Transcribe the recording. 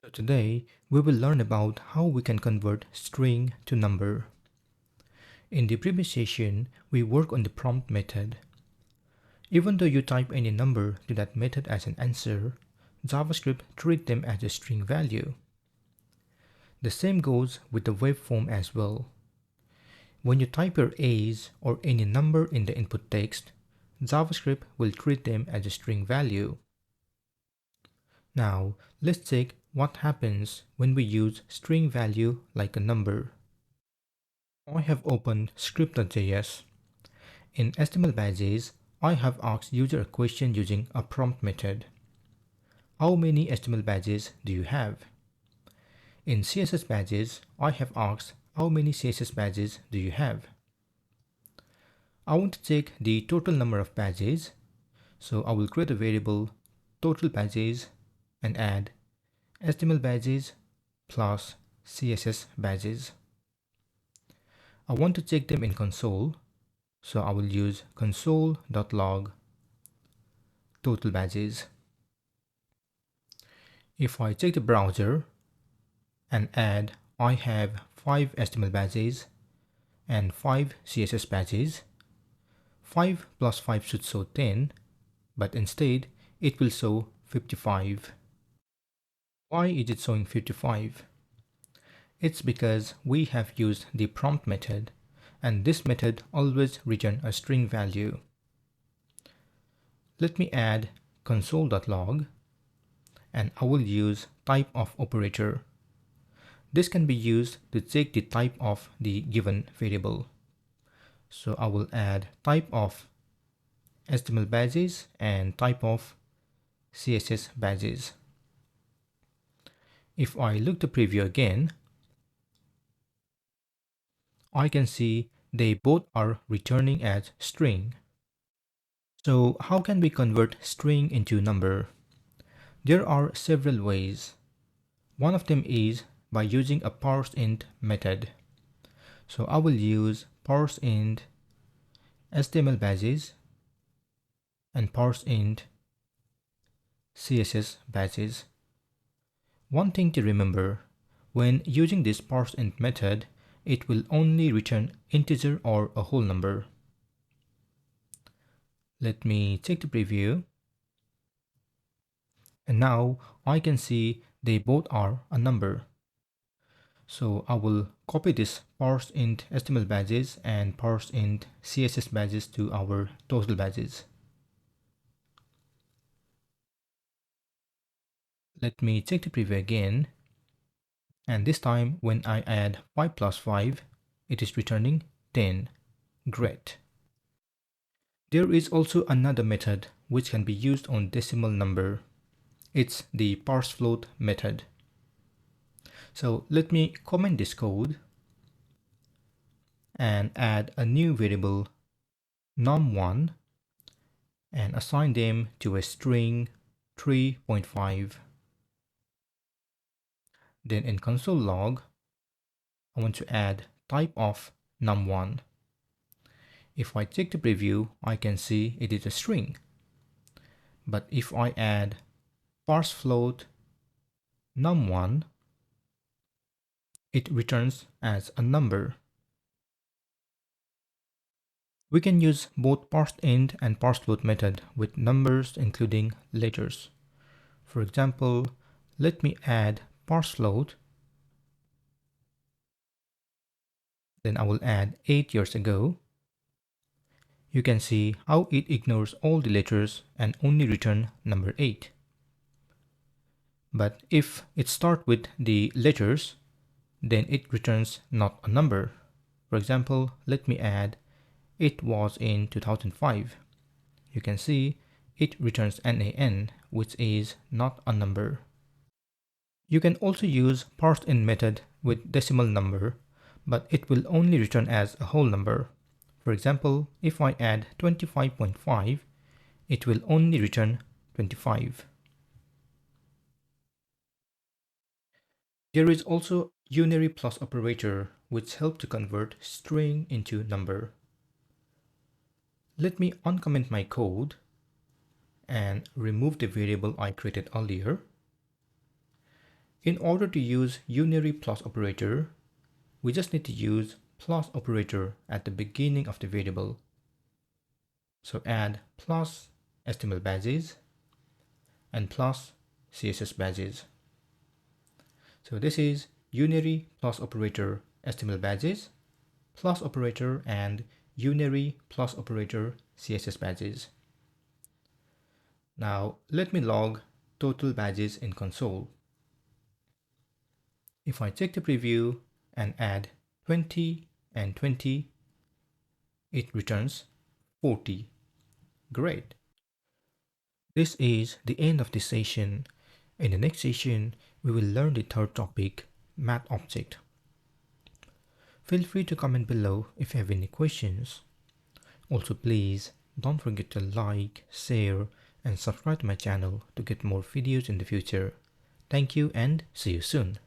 So today we will learn about how we can convert string to number. In the previous session, we worked on the prompt method. Even though you type any number to that method as an answer, JavaScript treats them as a string value. The same goes with the waveform as well. When you type your A's or any number in the input text, JavaScript will treat them as a string value. Now, let's check what happens when we use string value like a number. I have opened script.js. In HTML badges, I have asked user a question using a prompt method. How many HTML badges do you have? In CSS badges, I have asked how many CSS badges do you have? I want to check the total number of badges, so I will create a variable total badges and add HTML badges plus CSS badges. I want to check them in console, so I will use console.log total badges. If I check the browser and add I have 5 HTML badges and 5 CSS badges, 5 plus 5 should show 10, but instead it will show 55. Why is it showing 55? It's because we have used the prompt method, and this method always returns a string value. Let me add console.log, and I will use type of operator. This can be used to check the type of the given variable. So I will add type of HTML badges and type of CSS badges. If I look to preview again, I can see they both are returning as string. So how can we convert string into number? There are several ways. One of them is by using a parseInt method. So I will use parseInt HTML badges and parseInt CSS badges. One thing to remember, when using this parseInt method, it will only return integer or a whole number. Let me check the preview. And now I can see they both are a number. So I will copy this parseInt HTML badges and parseInt CSS badges to our total badges. Let me check the preview again. And this time when I add 5 plus 5, it is returning 10. Great. There is also another method which can be used on decimal number. It's the parseFloat method. So let me comment this code and add a new variable num1 and assign them to a string 3.5. Then in console log, I want to add type of num1. If I check the preview, I can see it is a string. But if I add parseFloat num1, it returns as a number. We can use both parseInt and parseFloat method with numbers including letters. For example, let me add parseFloat. Then I will add 8 years ago. You can see how it ignores all the letters and only return number 8. But if it starts with the letters, then it returns not a number. For example, let me add it was in 2005. You can see it returns NaN, which is not a number. You can also use parseInt method with decimal number, but it will only return as a whole number. For example, if I add 25.5, it will only return 25. There is also unary plus operator which help to convert string into number. Let me uncomment my code and remove the variable I created earlier. In order to use unary plus operator, we just need to use plus operator at the beginning of the variable. So add plus HTML badges and plus CSS badges. So this is unary plus operator HTML badges, plus operator and unary plus operator CSS badges. Now let me log total badges in console. If I check the preview and add 20 and 20, it returns 40. Great. This is the end of this session. In the next session, we will learn the third topic, math object. Feel free to comment below if you have any questions. Also, please don't forget to like, share, and subscribe to my channel to get more videos in the future. Thank you and see you soon.